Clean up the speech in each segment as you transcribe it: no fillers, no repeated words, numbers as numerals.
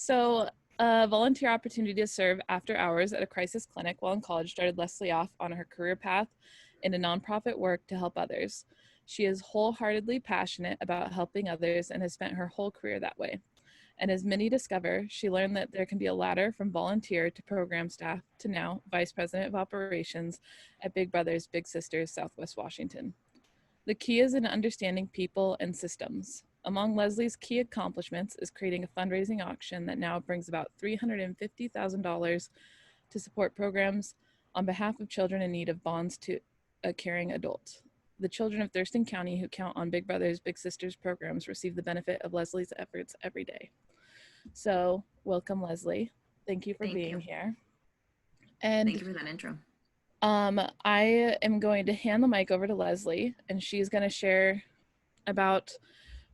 So a volunteer opportunity to serve after hours at a crisis clinic while in college started Leslie off on her career path into nonprofit work to help others. She is wholeheartedly passionate about helping others and has spent her whole career that way. And as many discover, she learned that there can be a ladder from volunteer to program staff to now Vice President of Operations at Big Brothers Big Sisters Southwest Washington. The key is in understanding people and systems. Among Leslie's key accomplishments is creating a fundraising auction that now brings about $350,000 to support programs on behalf of children in need of bonds to a caring adult. The children of Thurston County who count on Big Brothers Big Sisters programs receive the benefit of Leslie's efforts every day. So, welcome, Leslie. Thank you for being here. And thank you for that intro. I am going to hand the mic over to Leslie, and she's going to share about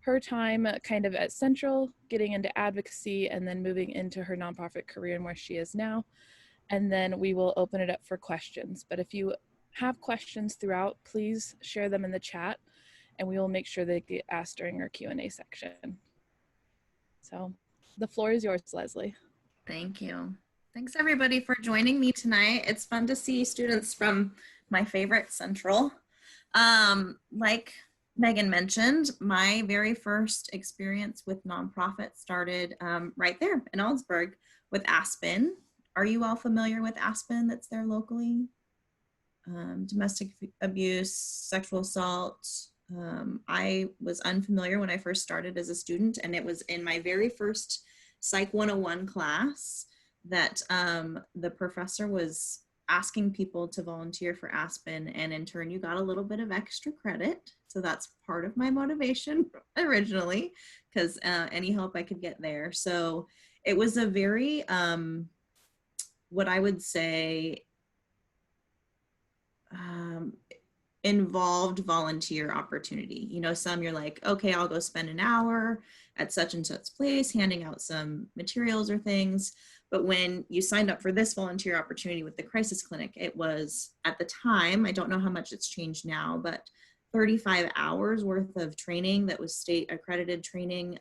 her time kind of at Central, getting into advocacy, and then moving into her nonprofit career and where she is now. And then we will open it up for questions. But if you have questions throughout, please share them in the chat, and we will make sure they get asked during our Q&A section. So the floor is yours, Leslie. Thank you. Thanks everybody for joining me tonight. It's fun to see students from my favorite Central. Like Megan mentioned, my very first experience with nonprofit started right there in Augsburg with Aspen. Are you all familiar with Aspen that's there locally? Domestic abuse, sexual assault. I was unfamiliar when I first started as a student, and it was in my very first Psych 101 class that the professor was asking people to volunteer for Aspen, and in turn you got a little bit of extra credit. So that's part of my motivation originally, because any help I could get there. So it was a very, what I would say, involved volunteer opportunity. You know, some you're like, okay, I'll go spend an hour at such and such place handing out some materials or things. But when you signed up for this volunteer opportunity with the crisis clinic, it was at the time, I don't know how much it's changed now, but 35 hours worth of training that was state accredited training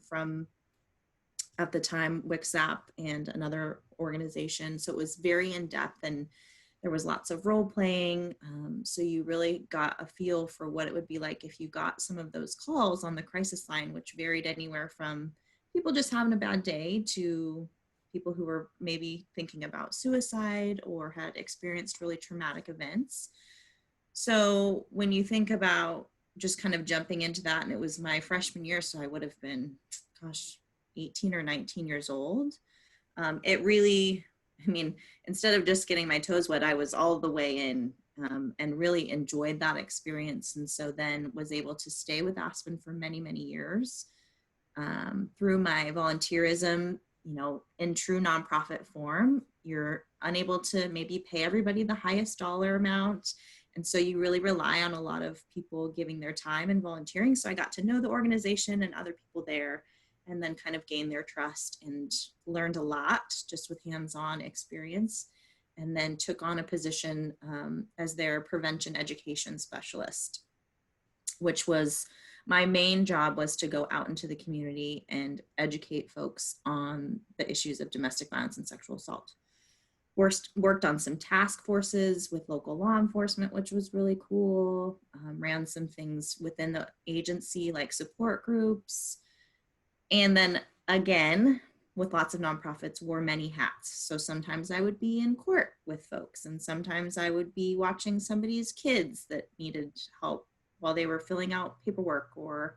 from, at the time, WICSAP and another organization. So it was very in-depth, and there was lots of role playing. So you really got a feel for what it would be like if you got some of those calls on the crisis line, which varied anywhere from people just having a bad day to people who were maybe thinking about suicide or had experienced really traumatic events. So when you think about just kind of jumping into that, and it was my freshman year, so I would have been, 18 or 19 years old. It really, I mean, instead of just getting my toes wet, I was all the way in and really enjoyed that experience. And so then was able to stay with Aspen for many, many years through my volunteerism. You know, in true nonprofit form, you're unable to maybe pay everybody the highest dollar amount. And so you really rely on a lot of people giving their time and volunteering. So I got to know the organization and other people there, and then kind of gained their trust and learned a lot just with hands-on experience, and then took on a position as their prevention education specialist, which was my main job, was to go out into the community and educate folks on the issues of domestic violence and sexual assault. Worked on some task forces with local law enforcement, which was really cool. Ran some things within the agency like support groups. And then again, with lots of nonprofits, wore many hats. So sometimes I would be in court with folks, and sometimes I would be watching somebody's kids that needed help while they were filling out paperwork, or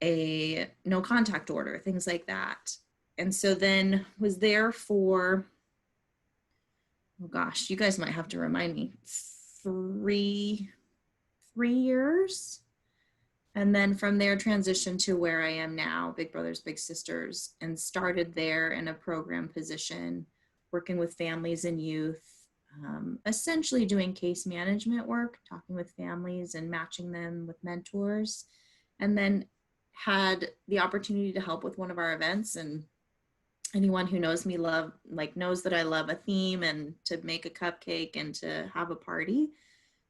a no contact order, things like that. And so then was there for, oh gosh, you guys might have to remind me, three years. And then from there transitioned to where I am now, Big Brothers Big Sisters, and started there in a program position, working with families and youth, essentially doing case management work, talking with families and matching them with mentors. And then had the opportunity to help with one of our events, and anyone who knows me knows that I love a theme and to make a cupcake and to have a party.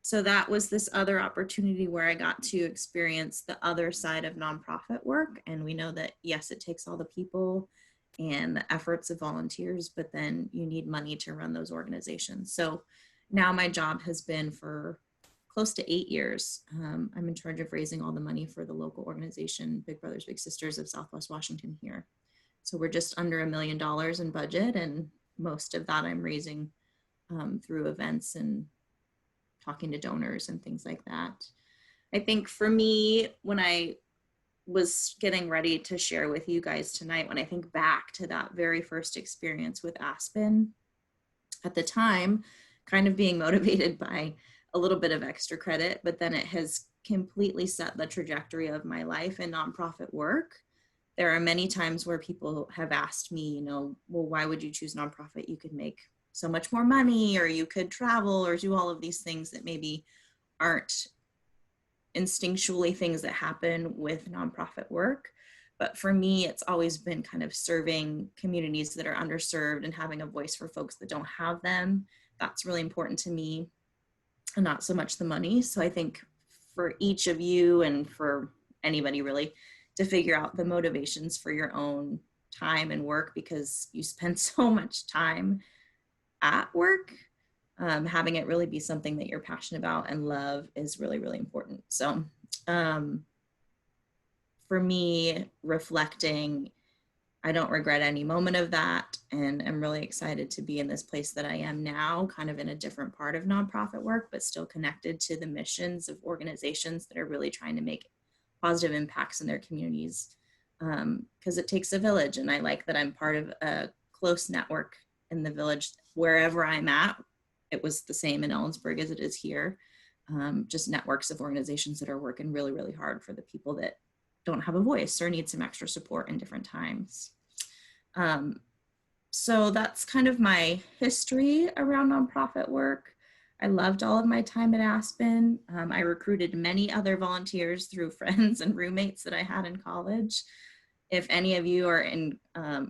So that was this other opportunity where I got to experience the other side of nonprofit work. And we know that, yes, it takes all the people and the efforts of volunteers, but then you need money to run those organizations. So now my job has been for close to 8 years. I'm in charge of raising all the money for the local organization, Big Brothers Big Sisters of Southwest Washington here. So we're just under $1 million in budget, and most of that I'm raising through events and talking to donors and things like that. I think for me, when I was getting ready to share with you guys tonight, when I think back to that very first experience with Aspen, at the time, kind of being motivated by a little bit of extra credit, but then it has completely set the trajectory of my life in nonprofit work. There are many times where people have asked me, well, why would you choose nonprofit? You could make so much more money, or you could travel, or do all of these things that maybe aren't instinctually things that happen with nonprofit work. But for me, it's always been kind of serving communities that are underserved and having a voice for folks that don't have them. That's really important to me, and not so much the money. So I think for each of you, and for anybody really, to figure out the motivations for your own time and work, because you spend so much time at work, having it really be something that you're passionate about and love is really, really important. So for me, reflecting, I don't regret any moment of that. And I'm really excited to be in this place that I am now, kind of in a different part of nonprofit work, but still connected to the missions of organizations that are really trying to make positive impacts in their communities. Because it takes a village. And I like that I'm part of a close network in the village wherever I'm at. It was the same in Ellensburg as it is here. Just networks of organizations that are working really, really hard for the people that don't have a voice or need some extra support in different times. So that's kind of my history around nonprofit work. I loved all of my time at Aspen. I recruited many other volunteers through friends and roommates that I had in college. If any of you are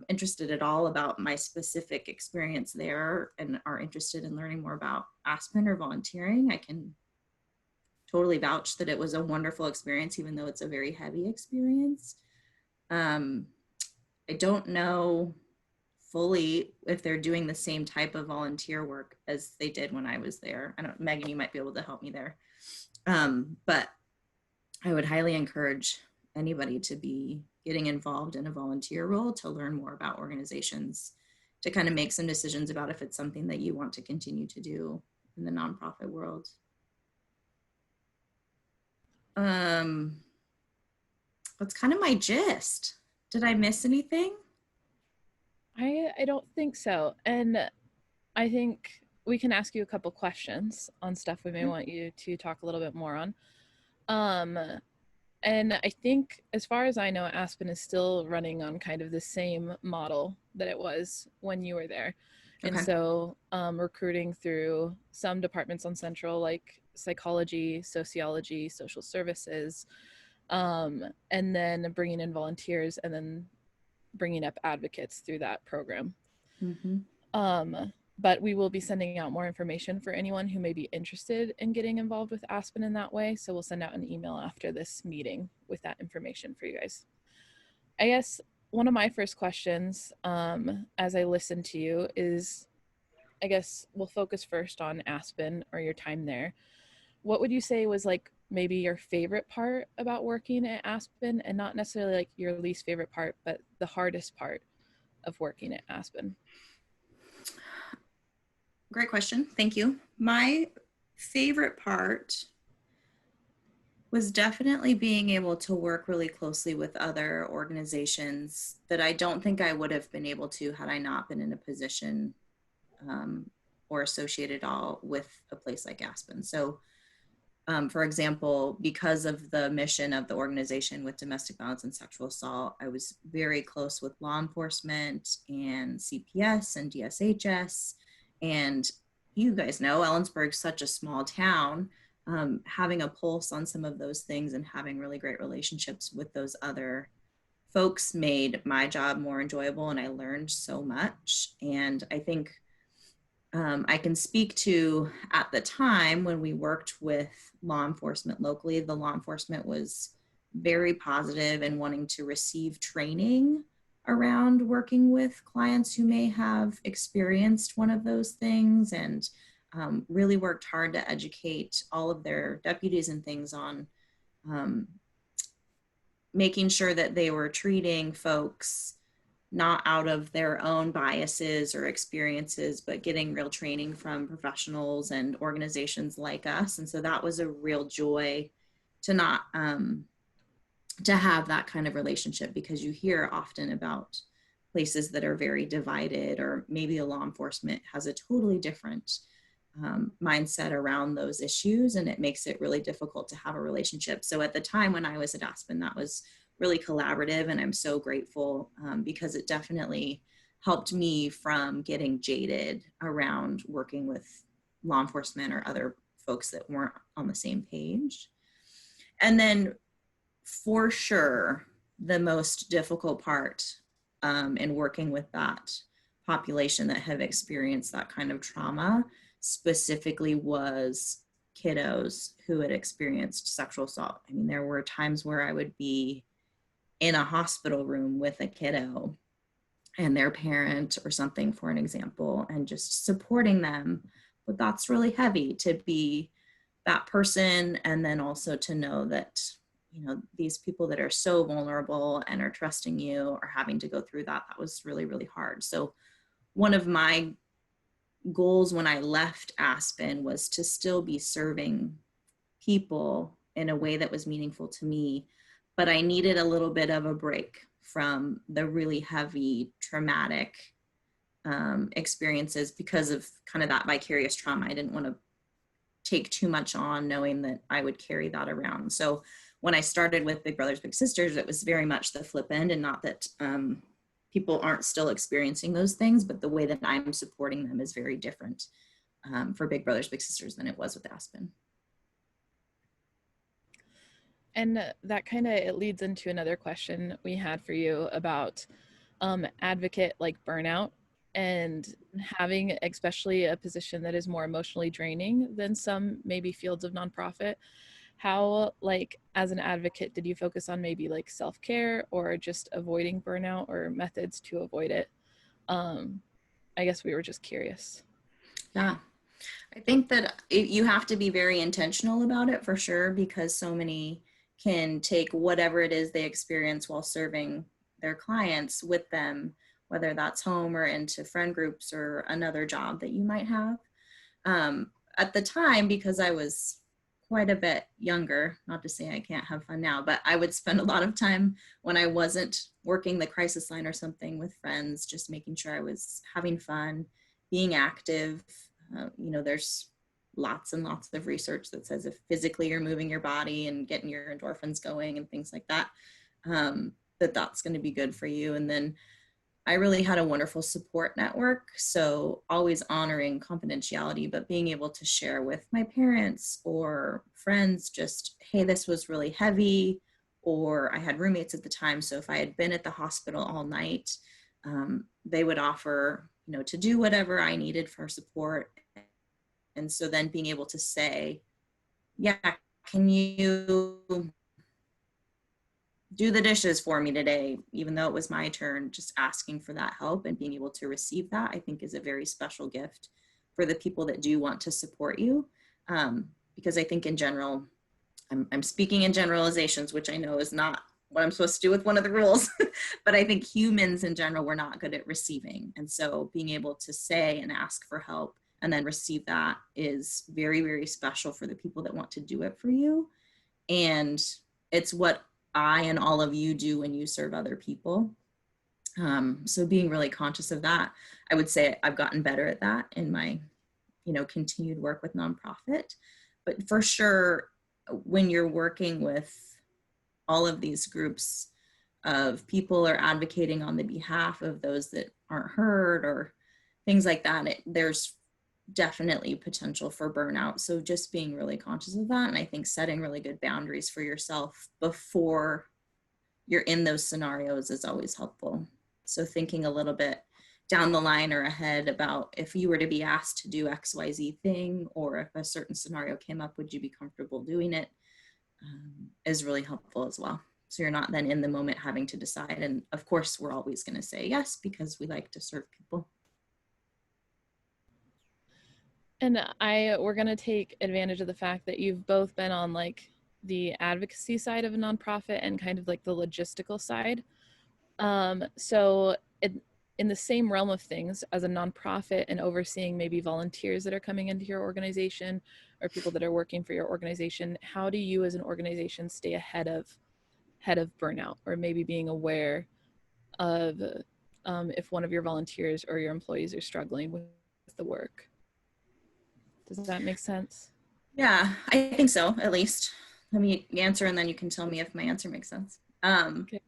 interested at all about my specific experience there and are interested in learning more about Aspen or volunteering, I can totally vouch that it was a wonderful experience, even though it's a very heavy experience. I don't know fully if they're doing the same type of volunteer work as they did when I was there. I don't, Megan, you might be able to help me there. But I would highly encourage anybody to be getting involved in a volunteer role to learn more about organizations, to kind of make some decisions about if it's something that you want to continue to do in the nonprofit world. That's kind of my gist. Did I miss anything? I don't think so. And I think we can ask you a couple questions on stuff we may want you to talk a little bit more on. And I think, as far as I know, Aspen is still running on kind of the same model that it was when you were there. And Okay. so recruiting through some departments on Central, like psychology, sociology, social services, and then bringing in volunteers, and then bringing up advocates through that program. Mm-hmm. But we will be sending out more information for anyone who may be interested in getting involved with Aspen in that way. So we'll send out an email after this meeting with that information for you guys. I guess one of my first questions, as I listen to you, is, I guess we'll focus first on Aspen or your time there. What would you say was like maybe your favorite part about working at Aspen, and not necessarily like your least favorite part, but the hardest part of working at Aspen? Great question. Thank you. My favorite part was definitely being able to work really closely with other organizations that I don't think I would have been able to had I not been in a position or associated all with a place like Aspen. So for example, because of the mission of the organization with domestic violence and sexual assault, I was very close with law enforcement and CPS and DSHS. And you guys know Ellensburg's such a small town. Having a pulse on some of those things and having really great relationships with those other folks made my job more enjoyable, and I learned so much. And I think I can speak to at the time when we worked with law enforcement locally, the law enforcement was very positive and wanting to receive training around working with clients who may have experienced one of those things, and really worked hard to educate all of their deputies and things on um, making sure that they were treating folks not out of their own biases or experiences, but getting real training from professionals and organizations like us. And so that was a real joy to not to have that kind of relationship, because you hear often about places that are very divided, or maybe a law enforcement has a totally different mindset around those issues, and it makes it really difficult to have a relationship. So at the time when I was at Aspen, that was really collaborative, and I'm so grateful because it definitely helped me from getting jaded around working with law enforcement or other folks that weren't on the same page. And then for sure, the most difficult part in working with that population that have experienced that kind of trauma specifically was kiddos who had experienced sexual assault. I mean, there were times where I would be in a hospital room with a kiddo and their parent or something, for an example, and just supporting them. But that's really heavy to be that person, and then also to know that, you know, these people that are so vulnerable and are trusting you are having to go through that. That was really, really hard. So one of my goals when I left Aspen was to still be serving people in a way that was meaningful to me, but I needed a little bit of a break from the really heavy traumatic experiences because of kind of that vicarious trauma. I didn't want to take too much on, knowing that I would carry that around. So when I started with Big Brothers Big Sisters, it was very much the flip end, and not that people aren't still experiencing those things, but the way that I'm supporting them is very different for Big Brothers Big Sisters than it was with Aspen. And that kind of it leads into another question we had for you about advocate like burnout, and having especially a position that is more emotionally draining than some maybe fields of nonprofit. How, like, as an advocate, did you focus on maybe like self-care or just avoiding burnout or methods to avoid it? um I guess we were just curious. Yeah, I think that you have to be very intentional about it for sure, because so many can take whatever it is they experience while serving their clients with them, whether that's home or into friend groups or another job that you might have. At the time, because I was quite a bit younger, not to say I can't have fun now, but I would spend a lot of time when I wasn't working the crisis line or something with friends, just making sure I was having fun, being active. You know, there's lots and lots of research that says if physically you're moving your body and getting your endorphins going and things like that, that's going to be good for you. And then I really had a wonderful support network. So always honoring confidentiality, but being able to share with my parents or friends just, hey, this was really heavy. Or I had roommates at the time. So if I had been at the hospital all night, they would offer, you know, to do whatever I needed for support. And so then being able to say, yeah, can you do the dishes for me today, even though it was my turn, just asking for that help and being able to receive that, I think is a very special gift for the people that do want to support you. Because I think in general, I'm speaking in generalizations, which I know is not what I'm supposed to do with one of the rules, but I think humans in general, we're not good at receiving. And so being able to say and ask for help and then receive that is very, very special for the people that want to do it for you. And it's what I and all of you do when you serve other people. So being really conscious of that, I would say I've gotten better at that in my, you know, continued work with nonprofit. But for sure, when you're working with all of these groups of people or advocating on the behalf of those that aren't heard or things like that, there's definitely potential for burnout. So just being really conscious of that. And I think setting really good boundaries for yourself before you're in those scenarios is always helpful. So thinking a little bit, down the line or ahead about if you were to be asked to do XYZ thing, or if a certain scenario came up, would you be comfortable doing it, is really helpful as well. So you're not then in the moment having to decide. And of course, we're always going to say yes because we like to serve people. And we're going to take advantage of the fact that you've both been on like the advocacy side of a nonprofit and kind of like the logistical side. So in the same realm of things, as a nonprofit and overseeing maybe volunteers that are coming into your organization or people that are working for your organization, how do you as an organization stay ahead of burnout, or maybe being aware of if one of your volunteers or your employees are struggling with the work? Does that make sense? Yeah, I think so, at least. Let me answer and then you can tell me if my answer makes sense. Okay.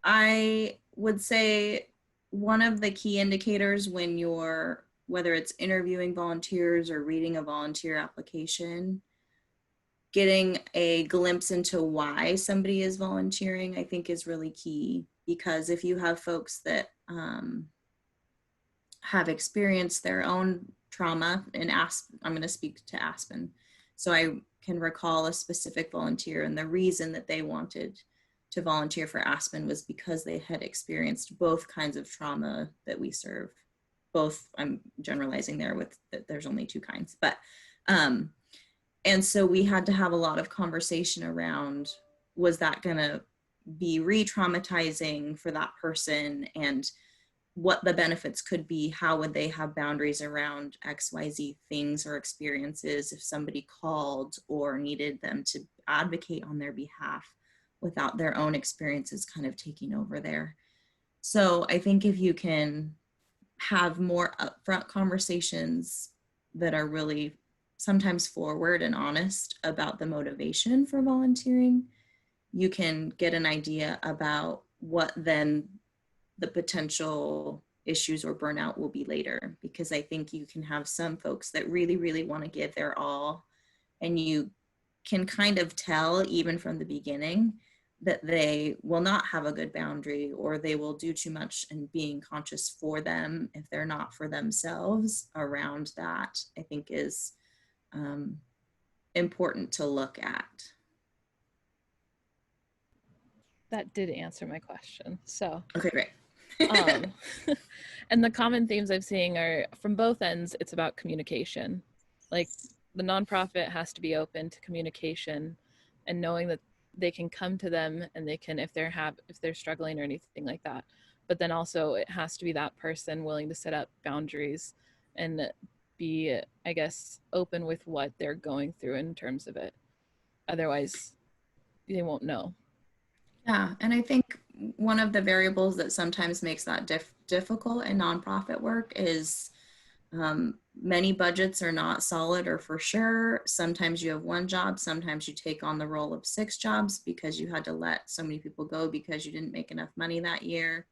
I would say one of the key indicators when you're, whether it's interviewing volunteers or reading a volunteer application, getting a glimpse into why somebody is volunteering, I think is really key. Because if you have folks that have experienced their own trauma, and I'm going to speak to Aspen. So I can recall a specific volunteer, and the reason that they wanted to volunteer for Aspen was because they had experienced both kinds of trauma that we serve. Both, I'm generalizing there with that there's only two kinds, but and so we had to have a lot of conversation around, was that going to be re-traumatizing for that person, and what the benefits could be, how would they have boundaries around XYZ things or experiences if somebody called or needed them to advocate on their behalf without their own experiences kind of taking over there. So I think if you can have more upfront conversations that are really sometimes forward and honest about the motivation for volunteering, you can get an idea about what then the potential issues or burnout will be later. Because I think you can have some folks that really, really want to give their all, and you can kind of tell even from the beginning that they will not have a good boundary, or they will do too much and being conscious for them if they're not for themselves around that, I think is important to look at. That did answer my question. So, okay, great. um, and the common themes I'm seeing are from both ends. It's about communication. Like the nonprofit has to be open to communication and knowing that they can come to them and they can, if they're struggling or anything like that. But then also it has to be that person willing to set up boundaries and be, I guess, open with what they're going through in terms of it. Otherwise, they won't know. Yeah, and I think one of the variables that sometimes makes that difficult in nonprofit work is many budgets are not solid or for sure. Sometimes you have one job, sometimes you take on the role of 6 jobs because you had to let so many people go because you didn't make enough money that year,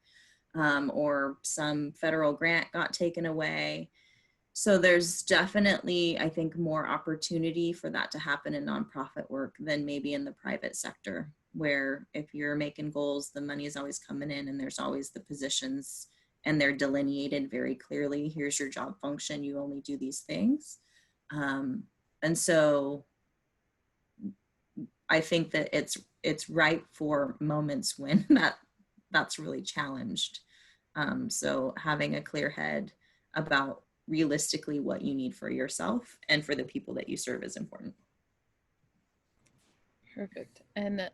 or some federal grant got taken away. So there's definitely, I think, more opportunity for that to happen in nonprofit work than maybe in the private sector, where if you're making goals, the money is always coming in and there's always the positions and they're delineated very clearly. Here's your job function. You only do these things. And so I think that it's ripe for moments when that's really challenged. So having a clear head about realistically what you need for yourself and for the people that you serve is important. Perfect. And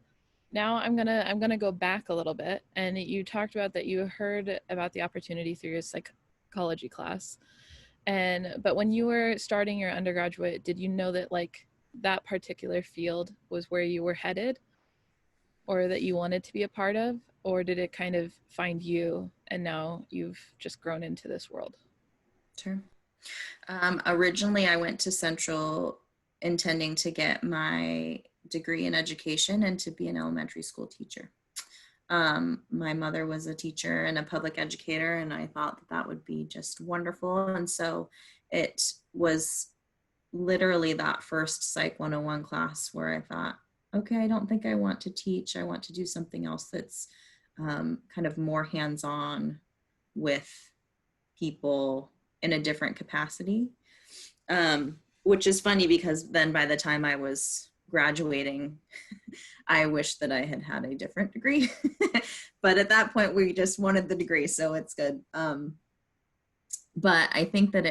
now I'm gonna go back a little bit. And you talked about that you heard about the opportunity through your psychology class. But when you were starting your undergraduate, did you know that like that particular field was where you were headed, or that you wanted to be a part of, or did it kind of find you and now you've just grown into this world? Sure. Originally, I went to Central intending to get my degree in education and to be an elementary school teacher. My mother was a teacher and a public educator, and I thought that that would be just wonderful. And so it was literally that first Psych 101 class where I thought, okay, I don't think I want to teach. I want to do something else that's kind of more hands-on with people in a different capacity, which is funny because then by the time I was graduating, I wish that I had had a different degree. But at that point, we just wanted the degree, so it's good. But I think that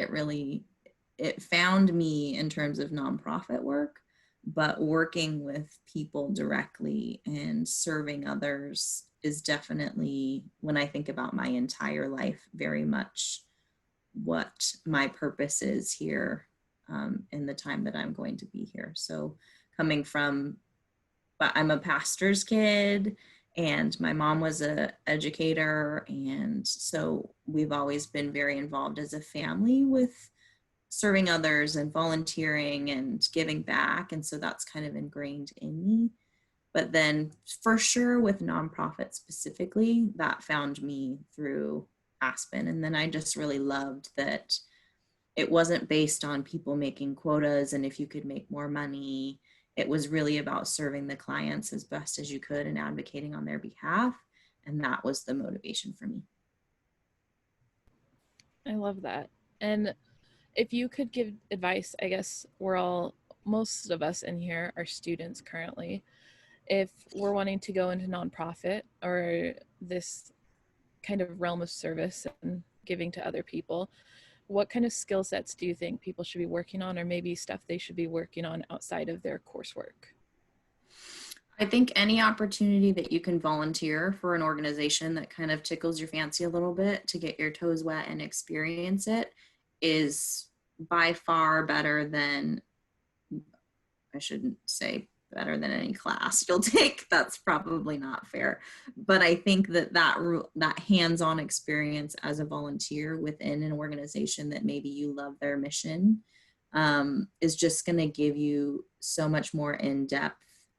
it found me in terms of nonprofit work, but working with people directly and serving others is definitely, when I think about my entire life, very much what my purpose is here, in the time that I'm going to be here. So coming from, but I'm a pastor's kid, and my mom was a educator, and so we've always been very involved as a family with serving others and volunteering and giving back, and so that's kind of ingrained in me. But then for sure with nonprofit specifically, that found me through Aspen. And then I just really loved that it wasn't based on people making quotas and if you could make more money. It was really about serving the clients as best as you could and advocating on their behalf. And that was the motivation for me. I love that. And if you could give advice, I guess most of us in here are students currently. If we're wanting to go into nonprofit or this kind of realm of service and giving to other people, what kind of skill sets do you think people should be working on, or maybe stuff they should be working on outside of their coursework? I think any opportunity that you can volunteer for an organization that kind of tickles your fancy a little bit to get your toes wet and experience it is by far better than, I shouldn't say better than any class you'll take. That's probably not fair. But I think that hands-on experience as a volunteer within an organization that maybe you love their mission, is just going to give you so much more in depth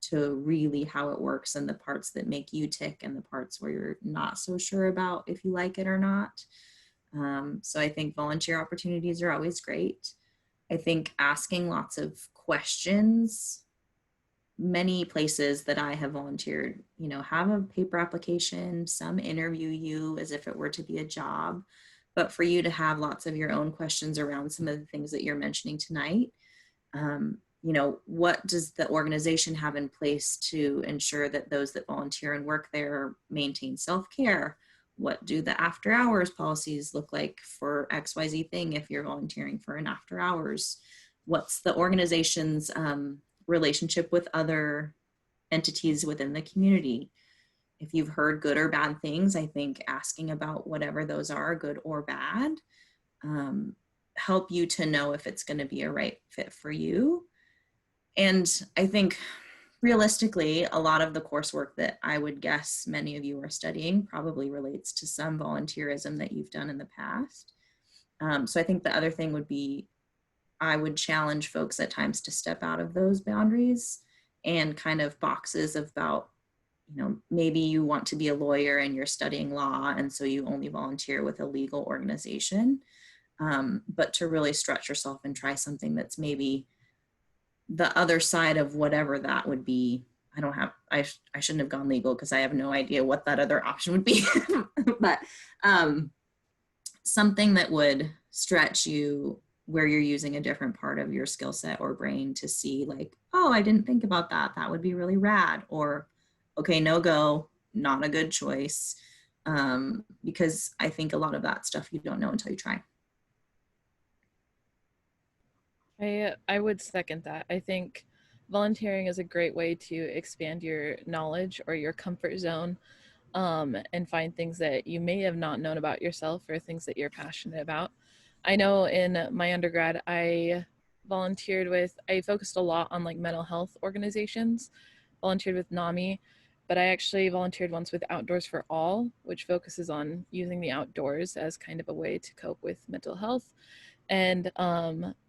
to really how it works and the parts that make you tick and the parts where you're not so sure about if you like it or not. So I think volunteer opportunities are always great. I think asking lots of questions. Many places that I have volunteered, have a paper application, some interview you as if it were to be a job, but for you to have lots of your own questions around some of the things that you're mentioning tonight. What does the organization have in place to ensure that those that volunteer and work there maintain self-care? What do the after hours policies look like for XYZ thing if you're volunteering for an after hours? What's the organization's relationship with other entities within the community? If you've heard good or bad things, I think asking about whatever those are, good or bad, help you to know if it's going to be a right fit for you. And I think realistically, a lot of the coursework that I would guess many of you are studying probably relates to some volunteerism that you've done in the past. So I think the other thing would be, I would challenge folks at times to step out of those boundaries and kind of boxes about, maybe you want to be a lawyer and you're studying law, and so you only volunteer with a legal organization. But to really stretch yourself and try something that's maybe the other side of whatever that would be. I shouldn't have gone legal because I have no idea what that other option would be. But something that would stretch you where you're using a different part of your skill set or brain to see like, oh, I didn't think about that. That would be really rad. Or, okay, no go, not a good choice. Because I think a lot of that stuff you don't know until you try. I would second that. I think volunteering is a great way to expand your knowledge or your comfort zone, and find things that you may have not known about yourself or things that you're passionate about. I know in my undergrad, I focused a lot on like mental health organizations, volunteered with NAMI, but I actually volunteered once with Outdoors for All, which focuses on using the outdoors as kind of a way to cope with mental health. And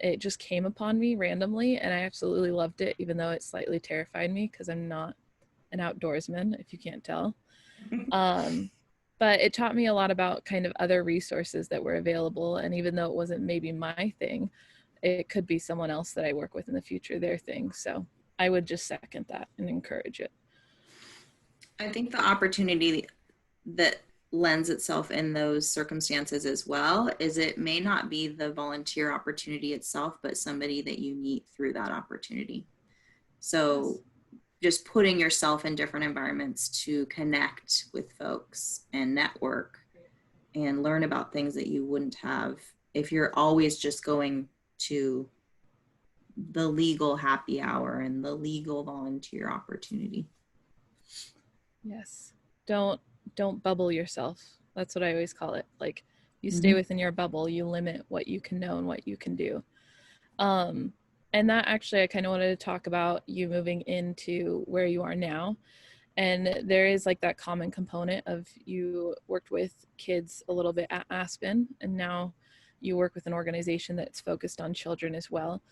it just came upon me randomly, and I absolutely loved it, even though it slightly terrified me because I'm not an outdoorsman, if you can't tell. Um, but it taught me a lot about kind of other resources that were available. And even though it wasn't maybe my thing, it could be someone else that I work with in the future, their thing. So I would just second that and encourage it. I think the opportunity that lends itself in those circumstances as well is it may not be the volunteer opportunity itself, but somebody that you meet through that opportunity. So Yes. just putting yourself in different environments to connect with folks and network and learn about things that you wouldn't have if you're always just going to the legal happy hour and the legal volunteer opportunity. Yes. Don't don't bubble yourself. That's what I always call it. Like you stay Mm-hmm. within your bubble, you limit what you can know and what you can do. Um and that actually I kind of wanted to talk about you moving into where you are now. And there is like that common component of you worked with kids a little bit at Aspen and now you work with an organization that's focused on children as well.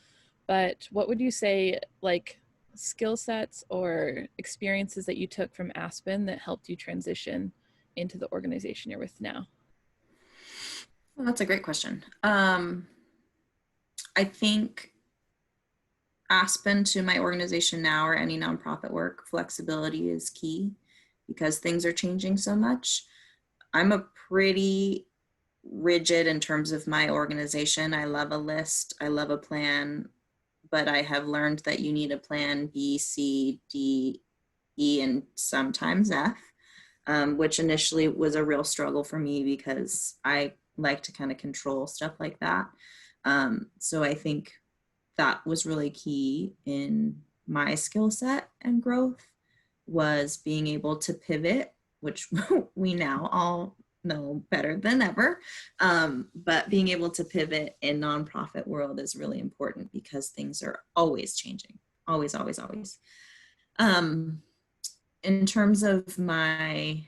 But what would you say, like, skill sets or experiences that you took from Aspen that helped you transition into the organization you're with now? Well, that's a great question. I think Aspen to my organization now or any nonprofit work, flexibility is key because things are changing so much. I'm a pretty rigid in terms of my organization. I love a list, I love a plan, but I have learned that you need a plan B, C, D, E, and sometimes F, which initially was a real struggle for me because I like to kind of control stuff like that. So I think that was really key in my skill set and growth was being able to pivot, which we now all know better than ever. But being able to pivot in nonprofit world is really important because things are always changing, always, always, always. Um, in terms of my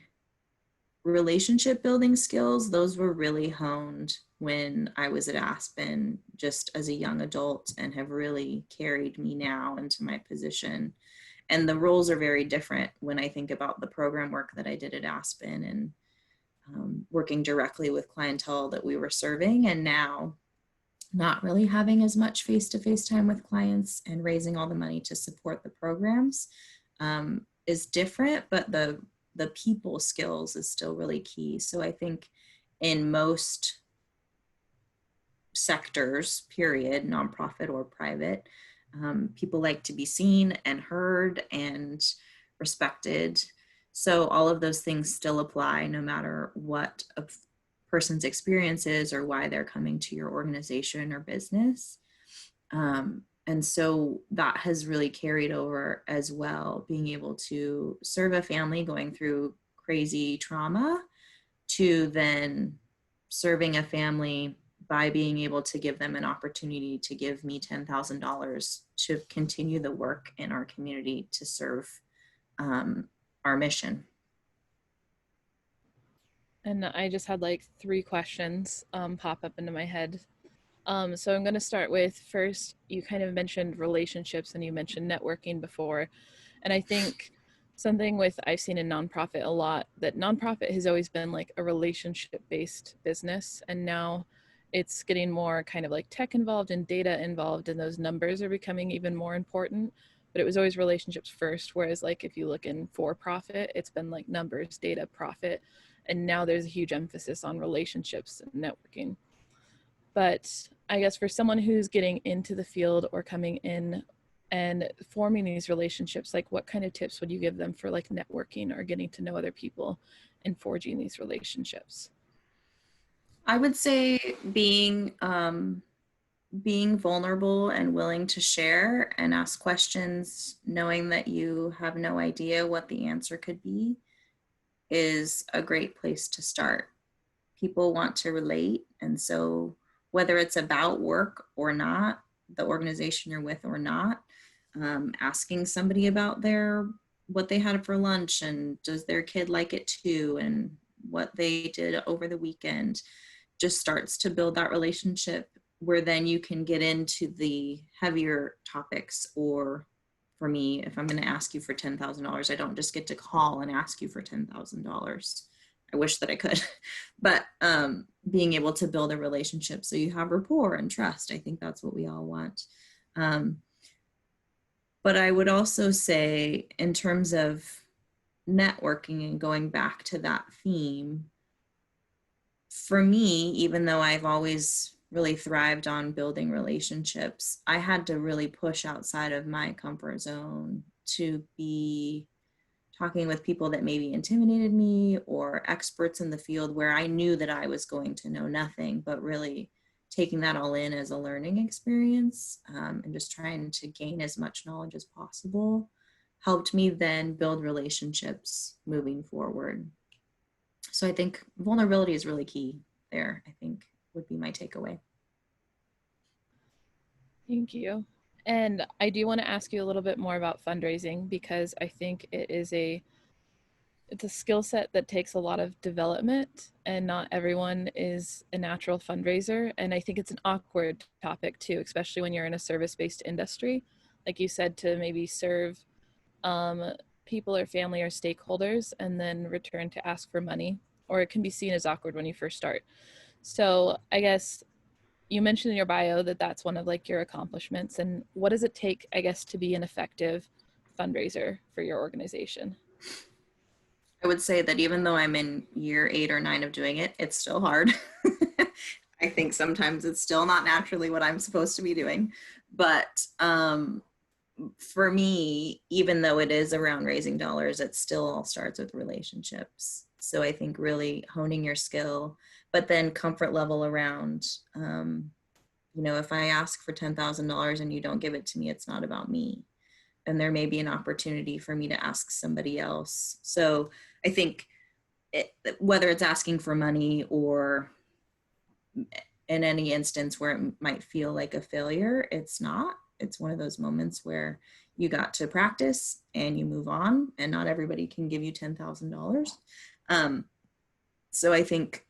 relationship building skills, those were really honed when I was at Aspen just as a young adult and have really carried me now into my position. And the roles are very different when I think about the program work that I did at Aspen and working directly with clientele that we were serving, and now not really having as much face-to-face time with clients and raising all the money to support the programs is different, but the people skills is still really key. So I think in most sectors, period, nonprofit or private, people like to be seen and heard and respected. So all of those things still apply no matter what a person's experience is or why they're coming to your organization or business. And so that has really carried over as well, being able to serve a family going through crazy trauma to then serving a family by being able to give them an opportunity to give me $10,000 to continue the work in our community to serve our mission. And I just had like three questions pop up into my head. So I'm going to start with first, you kind of mentioned relationships and you mentioned networking before. And I think something with I've seen in nonprofit a lot that nonprofit has always been like a relationship based business. And now it's getting more kind of like tech involved and data involved, and those numbers are becoming even more important. But it was always relationships first. Whereas, like, if you look in for profit, it's been like numbers, data, profit. And now there's a huge emphasis on relationships and networking. But I guess for someone who's getting into the field or coming in and forming these relationships, like what kind of tips would you give them for like networking or getting to know other people and forging these relationships? I would say being vulnerable and willing to share and ask questions, knowing that you have no idea what the answer could be, is a great place to start. People want to relate. And so, whether it's about work or not, the organization you're with or not, asking somebody about what they had for lunch and does their kid like it too, and what they did over the weekend just starts to build that relationship where then you can get into the heavier topics. Or for me, if I'm going to ask you for $10,000, I don't just get to call and ask you for $10,000. I wish that I could, but being able to build a relationship so you have rapport and trust, I think that's what we all want. But I would also say, in terms of networking and going back to that theme, For me, even though I've always really thrived on building relationships, I had to really push outside of my comfort zone to be talking with people that maybe intimidated me or experts in the field where I knew that I was going to know nothing, but really taking that all in as a learning experience, and just trying to gain as much knowledge as possible helped me then build relationships moving forward. So I think vulnerability is really key there, I think would be my takeaway. Thank you. And I do want to ask you a little bit more about fundraising because I think it's a skill set that takes a lot of development and not everyone is a natural fundraiser, and I think it's an awkward topic too, especially when you're in a service-based industry, like you said, to maybe serve um, people or family or stakeholders and then return to ask for money, or it can be seen as awkward when you first start. So I guess you mentioned in your bio that that's one of like your accomplishments, and what does it take, I guess, to be an effective fundraiser for your organization? I would say that even though I'm in year 8 or 9 of doing it, it's still hard. I think sometimes it's still not naturally what I'm supposed to be doing. But for me, even though it is around raising dollars, it still all starts with relationships. So I think really honing your skill, but then comfort level around, if I ask for $10,000 and you don't give it to me, it's not about me. And there may be an opportunity for me to ask somebody else. So I think whether it's asking for money or in any instance where it might feel like a failure, it's not. It's one of those moments where you got to practice and you move on, and not everybody can give you $10,000. So I think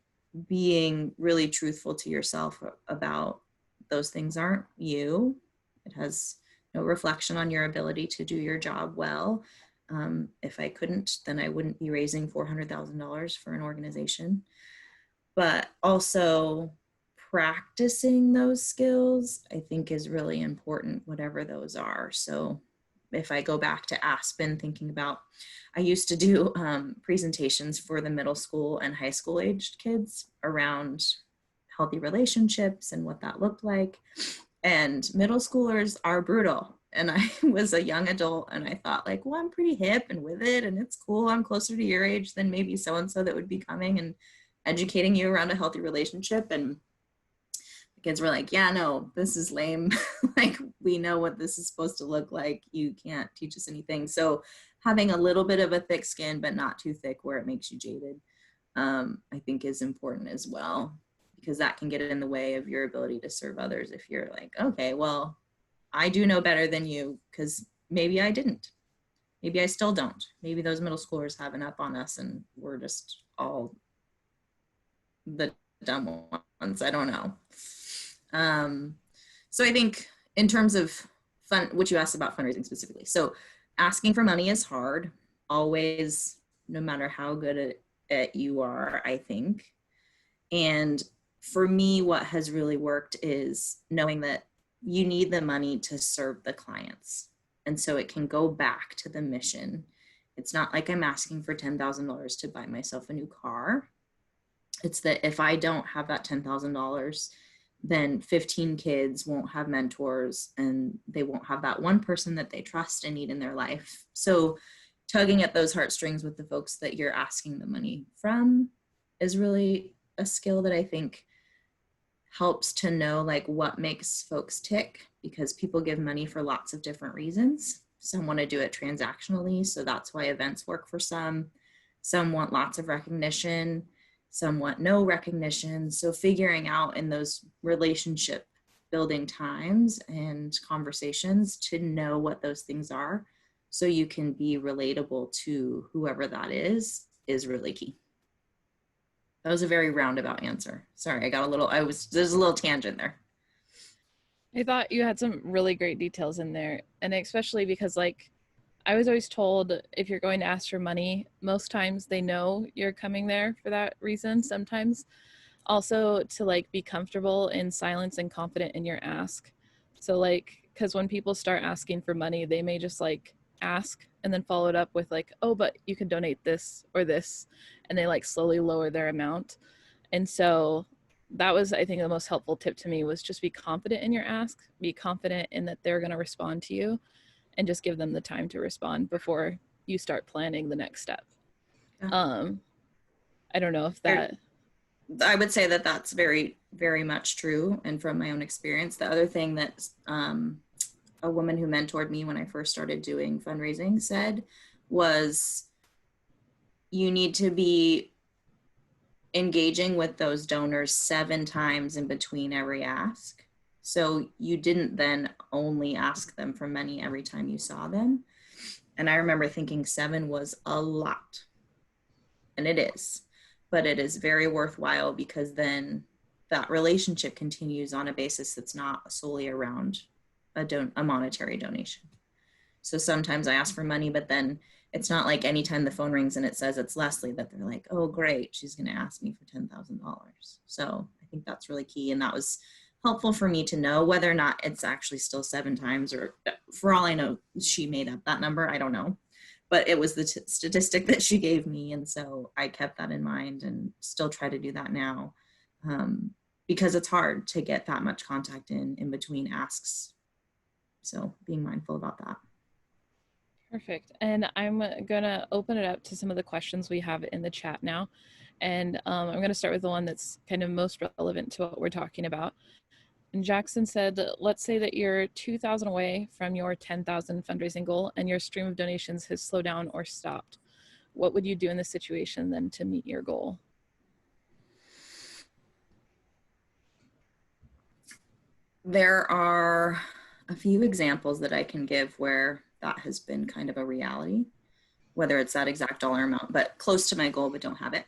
being really truthful to yourself about those things aren't you. It has no reflection on your ability to do your job well. If I couldn't, then I wouldn't be raising $400,000 for an organization. But also practicing those skills, I think, is really important, whatever those are. So if I go back to Aspen, thinking about, I used to do presentations for the middle school and high school aged kids around healthy relationships and what that looked like. And middle schoolers are brutal. And I was a young adult and I thought, like, well, I'm pretty hip and with it and it's cool. I'm closer to your age than maybe so-and-so that would be coming and educating you around a healthy relationship. And the kids were like, yeah, no, this is lame. Like, we know what this is supposed to look like. You can't teach us anything. So having a little bit of a thick skin, but not too thick where it makes you jaded, I think is important as well, because that can get in the way of your ability to serve others. If you're like, okay, well, I do know better than you, because maybe I didn't. Maybe I still don't. Maybe those middle schoolers have an up on us and we're just all the dumb ones. I don't know. Um, so I think in terms of fun, what you asked about fundraising specifically. So asking for money is hard, always, no matter how good at you are, I think. And for me, what has really worked is knowing that you need the money to serve the clients. And so it can go back to the mission. It's not like I'm asking for $10,000 to buy myself a new car. It's that if I don't have that $10,000, then 15 kids won't have mentors and they won't have that one person that they trust and need in their life. So tugging at those heartstrings with the folks that you're asking the money from is really a skill that I think helps to know like what makes folks tick, because people give money for lots of different reasons. Some want to do it transactionally, so that's why events work for some. Some want lots of recognition, some want no recognition. So figuring out in those relationship building times and conversations to know what those things are so you can be relatable to whoever that is really key. That was a very roundabout answer. Sorry, there's a little tangent there. I thought you had some really great details in there, and especially because like I was always told if you're going to ask for money, most times they know you're coming there for that reason. Sometimes also to like be comfortable in silence and confident in your ask. So like cuz when people start asking for money, they may just like ask and then follow it up with like, "Oh, but you can donate this or this." And they like slowly lower their amount. And so that was, I think, the most helpful tip to me was just be confident in your ask, be confident in that they're going to respond to you, and just give them the time to respond before you start planning the next step. Yeah. I don't know if that. I would say that that's very, very much true. And from my own experience, the other thing that a woman who mentored me when I first started doing fundraising said was, you need to be engaging with those donors 7 times in between every ask. So you didn't then only ask them for money every time you saw them. And I remember thinking 7 was a lot. And it is, but it is very worthwhile, because then that relationship continues on a basis that's not solely around a monetary donation. So sometimes I ask for money, but then it's not like anytime the phone rings and it says it's Leslie that they're like, oh, great, she's going to ask me for $10,000. So I think that's really key. And that was helpful for me to know whether or not it's actually still 7 times, or for all I know, she made up that number. I don't know. But it was the statistic that she gave me. And so I kept that in mind and still try to do that now, because it's hard to get that much contact in between asks. So being mindful about that. Perfect. And I'm going to open it up to some of the questions we have in the chat now. And I'm going to start with the one that's kind of most relevant to what we're talking about. And Jackson said, let's say that you're 2,000 away from your 10,000 fundraising goal and your stream of donations has slowed down or stopped. What would you do in this situation then to meet your goal? There are a few examples that I can give where that has been kind of a reality, whether it's that exact dollar amount, but close to my goal, but don't have it.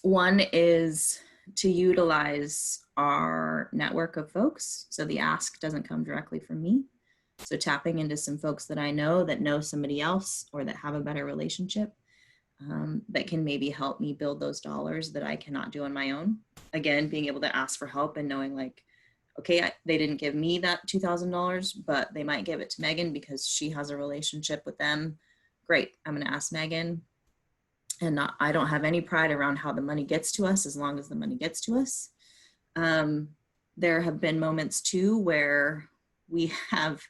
One is to utilize our network of folks. So the ask doesn't come directly from me. So tapping into some folks that I know that know somebody else, or that have a better relationship, that can maybe help me build those dollars that I cannot do on my own. Again, being able to ask for help and knowing like, okay, they didn't give me that $2,000, but they might give it to Megan because she has a relationship with them. Great, I'm gonna ask Megan. And I don't have any pride around how the money gets to us, as long as the money gets to us. There have been moments too where we have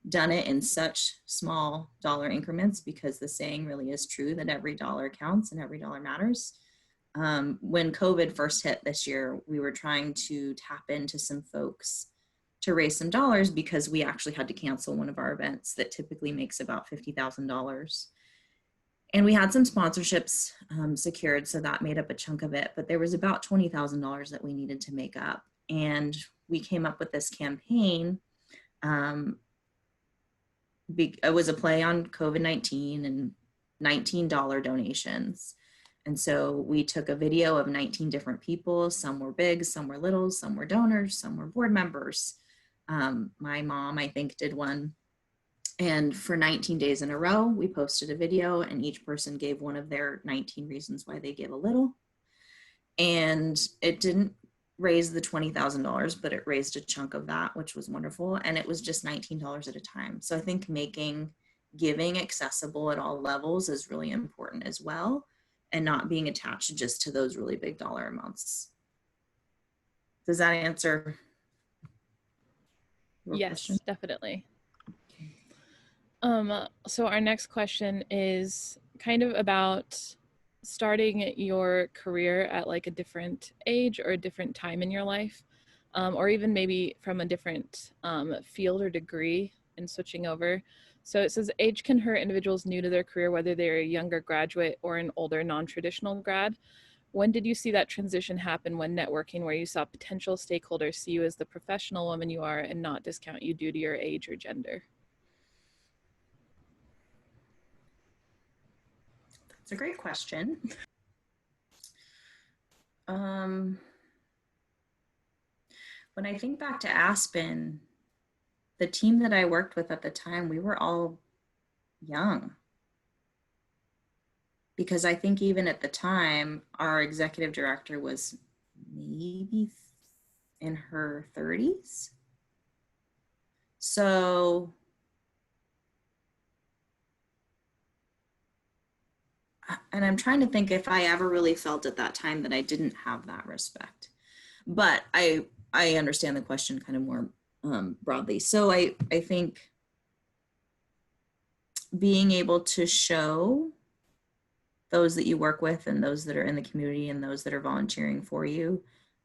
done it in such small dollar increments, because the saying really is true that every dollar counts and every dollar matters. When COVID first hit this year, we were trying to tap into some folks to raise some dollars, because we actually had to cancel one of our events that typically makes about $50,000. And we had some sponsorships secured, so that made up a chunk of it, but there was about $20,000 that we needed to make up. And we came up with this campaign. It was a play on COVID-19 and $19 donations. And so we took a video of 19 different people. Some were big, some were little, some were donors, some were board members. My mom, I think, did one. And for 19 days in a row, we posted a video, and each person gave one of their 19 reasons why they give a little. And it didn't raise the $20,000, but it raised a chunk of that, which was wonderful. And it was just $19 at a time. So I think making giving accessible at all levels is really important as well, and not being attached just to those really big dollar amounts. Does that answer your question? Definitely. So our next question is kind of about starting your career at like a different age or a different time in your life, or even maybe from a different field or degree and switching over. So it says age can hurt individuals new to their career, whether they're a younger graduate or an older non-traditional grad. When did you see that transition happen when networking, where you saw potential stakeholders see you as the professional woman you are and not discount you due to your age or gender? It's a great question. When I think back to Aspen, the team that I worked with at the time, we were all young. Because I think even at the time, our executive director was maybe in her 30s. So and I'm trying to think if I ever really felt at that time that I didn't have that respect. But I understand the question kind of more broadly. So I think being able to show those that you work with and those that are in the community and those that are volunteering for you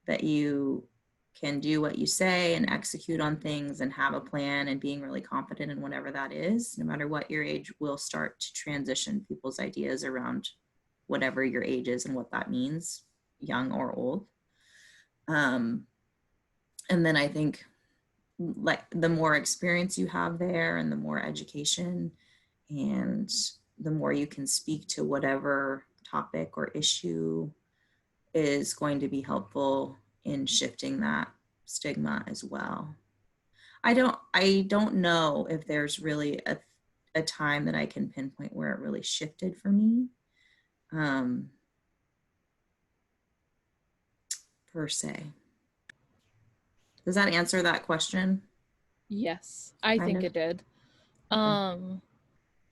that you can do what you say and execute on things and have a plan, and being really confident in whatever that is, no matter what your age, will start to transition people's ideas around whatever your age is and what that means, young or old. And then I think like the more experience you have there and the more education and the more you can speak to whatever topic or issue is going to be helpful in shifting that stigma as well. I don't know if there's really a time that I can pinpoint where it really shifted for me, per se. Does that answer that question? Yes, I Kind think of. it did. Okay.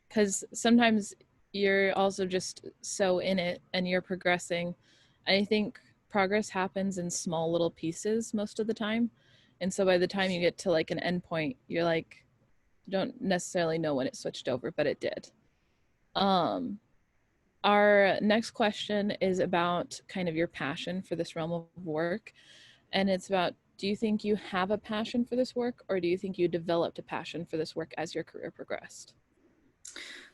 Because sometimes you're also just so in it and you're progressing. I think progress happens in small little pieces most of the time. And so by the time you get to like an end point, you're like, you don't necessarily know when it switched over, but it did. Um, our next question is about kind of your passion for this realm of work. And it's about, do you think you have a passion for this work, or do you think you developed a passion for this work as your career progressed?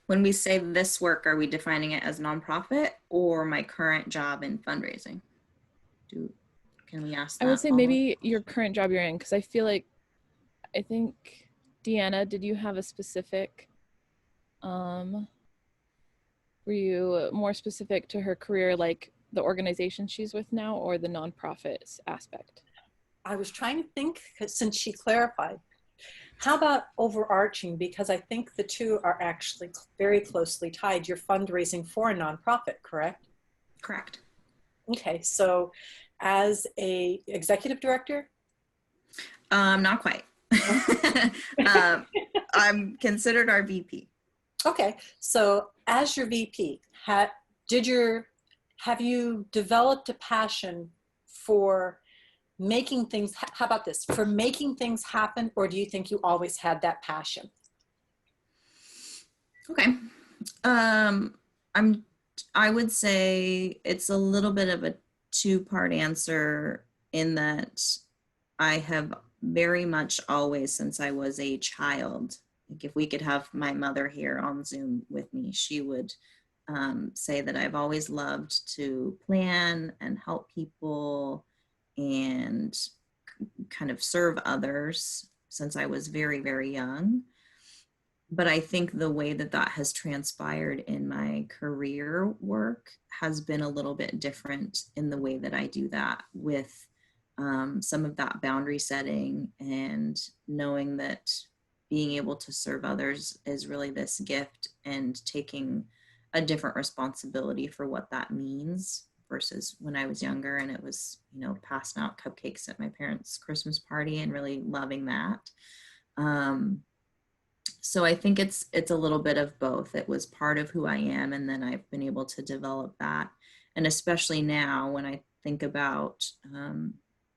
When we say this work, are we defining it as nonprofit or my current job in fundraising? Do Can we ask I would that say all? maybe your current job you're in, because I feel like, I think, Deanna, did you have a specific, um, were you more specific to her career, like the organization she's with now, or the nonprofits aspect? I was trying to think, since she clarified, how about overarching? Because I think the two are actually very closely tied. You're fundraising for a nonprofit, correct? Correct. Okay, so as a executive director, Not quite. I'm considered our VP. okay, so as your VP, have you developed a passion for making things? How about this? For making things happen, or do you think you always had that passion? Okay. Um, I would say it's a little bit of a two-part answer in that I have very much always, since I was a child, like if we could have my mother here on Zoom with me, she would say that I've always loved to plan and help people and kind of serve others since I was very, very young. But I think the way that that has transpired in my career work has been a little bit different in the way that I do that, with some of that boundary setting and knowing that being able to serve others is really this gift, and taking a different responsibility for what that means versus when I was younger and it was, passing out cupcakes at my parents' Christmas party and really loving that. So I think it's a little bit of both. It was part of who I am, and then I've been able to develop that. And especially now, when I think about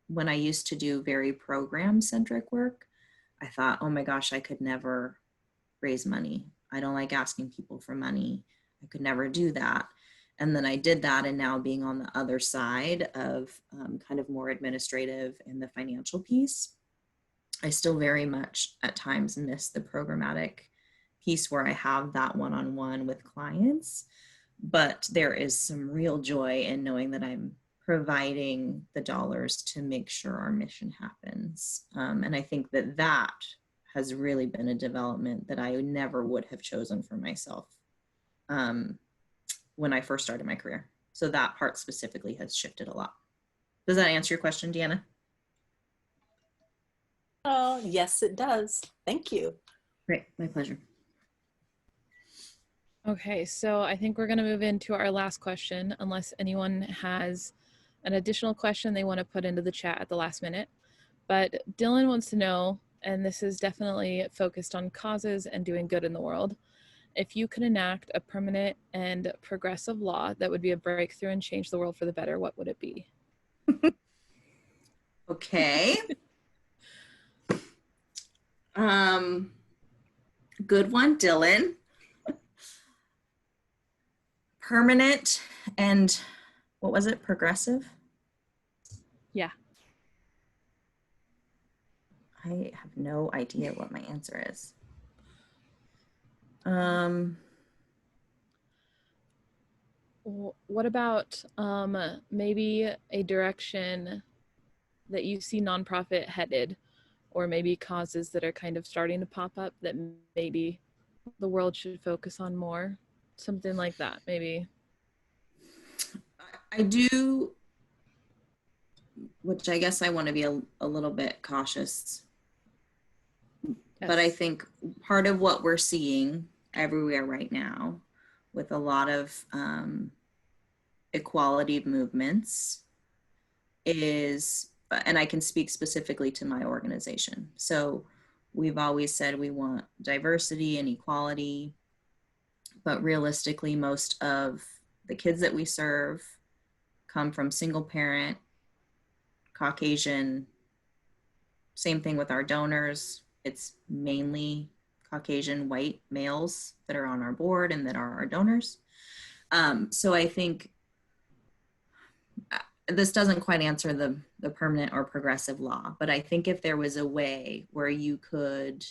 when I used to do very program centric work, I thought, oh my gosh, I could never raise money. I don't like asking people for money. I could never do that. And then I did that, and now being on the other side of kind of more administrative and the financial piece, I still very much at times miss the programmatic piece where I have that one-on-one with clients. But there is some real joy in knowing that I'm providing the dollars to make sure our mission happens. And I think that that has really been a development that I never would have chosen for myself when I first started my career. So that part specifically has shifted a lot. Does that answer your question, Deanna? Oh, yes, it does. Thank you. Great, my pleasure. Okay, so I think we're going to move into our last question, unless anyone has an additional question they want to put into the chat at the last minute. But Dylan wants to know, and this is definitely focused on causes and doing good in the world, if you could enact a permanent and progressive law that would be a breakthrough and change the world for the better, what would it be? Okay. Good one, Dylan. Permanent and what was it? Progressive? Yeah. I have no idea what my answer is. What about maybe a direction that you see nonprofit headed, or maybe causes that are kind of starting to pop up that maybe the world should focus on more? Something like that, maybe. I do, which I guess I want to be a little bit cautious. Yes. But I think part of what we're seeing everywhere right now with a lot of equality movements is, and I can speak specifically to my organization. So we've always said we want diversity and equality, but realistically, most of the kids that we serve come from single parent, Caucasian. Same thing with our donors. It's mainly Caucasian white males that are on our board and that are our donors. So I think this doesn't quite answer the permanent or progressive law, but I think if there was a way where you could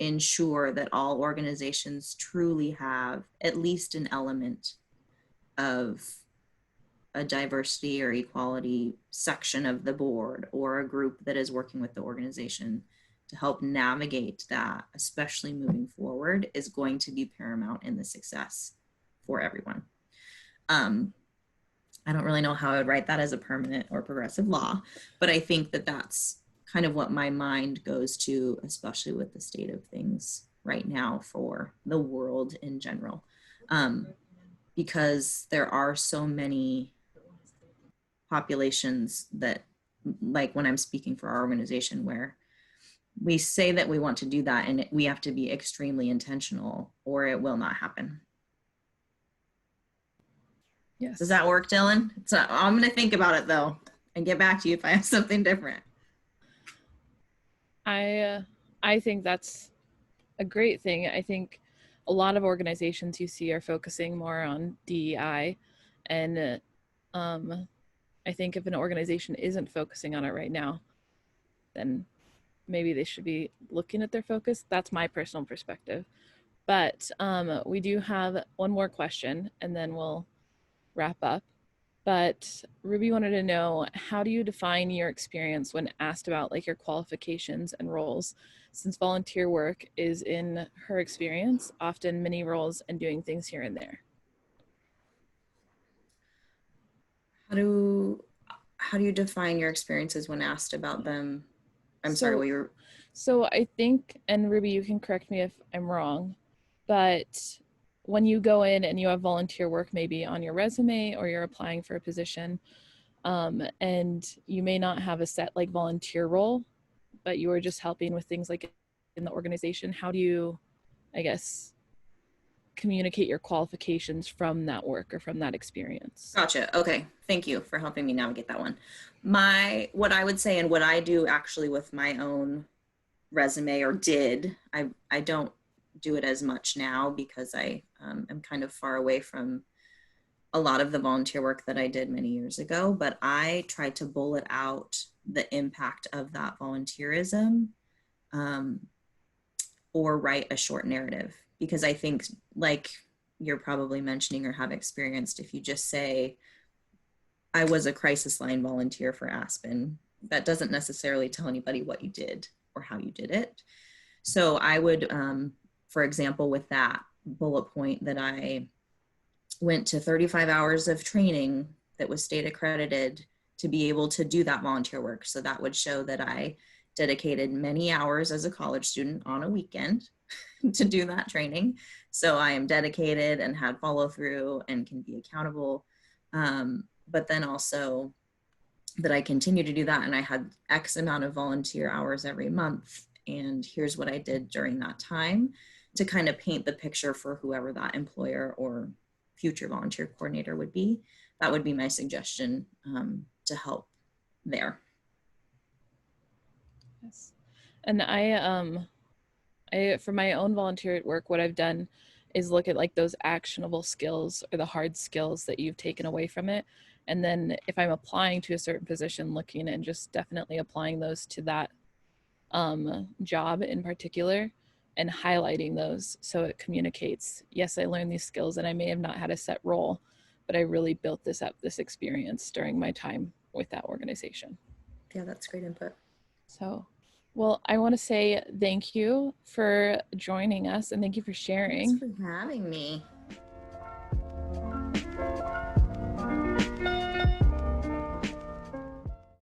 ensure that all organizations truly have at least an element of a diversity or equality section of the board or a group that is working with the organization to help navigate that, especially moving forward, is going to be paramount in the success for everyone. I don't really know how I would write that as a permanent or progressive law, but I think that that's kind of what my mind goes to, especially with the state of things right now for the world in general. Because there are so many populations that, like when I'm speaking for our organization, where we say that we want to do that and we have to be extremely intentional or it will not happen. Yes. Does that work, Dylan? So I'm going to think about it though and get back to you if I have something different. I think that's a great thing. I think a lot of organizations you see are focusing more on DEI, and I think if an organization isn't focusing on it right now, then maybe they should be looking at their focus. That's my personal perspective. But we do have one more question, and then we'll wrap up. But Ruby wanted to know, how do you define your experience when asked about like your qualifications and roles, since volunteer work is, in her experience, often many roles and doing things here and there? How do you define your experiences when asked about them? I'm sorry, what you were... So I think, and Ruby, you can correct me if I'm wrong, but when you go in and you have volunteer work maybe on your resume or you're applying for a position, and you may not have a set like volunteer role, but you are just helping with things like in the organization, how do you, I guess, communicate your qualifications from that work or from that experience? Gotcha. Okay. Thank you for helping me navigate that one. What I would say and what I do actually with my own resume, or did, I don't do it as much now because I am kind of far away from a lot of the volunteer work that I did many years ago, but I tried to bullet out the impact of that volunteerism, or write a short narrative, because I think, like you're probably mentioning or have experienced, if you just say, I was a crisis line volunteer for Aspen, that doesn't necessarily tell anybody what you did or how you did it. So I would, for example, with that bullet point, that I went to 35 hours of training that was state accredited to be able to do that volunteer work. So that would show that I dedicated many hours as a college student on a weekend to do that training. So I am dedicated and had follow through and can be accountable. But then also that I continue to do that, and I had X amount of volunteer hours every month. And here's what I did during that time to kind of paint the picture for whoever that employer or future volunteer coordinator would be. That would be my suggestion to help there. Yes. And I for my own volunteer work, what I've done is look at like those actionable skills or the hard skills that you've taken away from it. And then if I'm applying to a certain position, looking and just definitely applying those to that job in particular and highlighting those so it communicates, yes, I learned these skills and I may have not had a set role, but I really built this up, this experience during my time with that organization. Yeah, that's great input. So, well, I want to say thank you for joining us and thank you for sharing. Thanks for having me.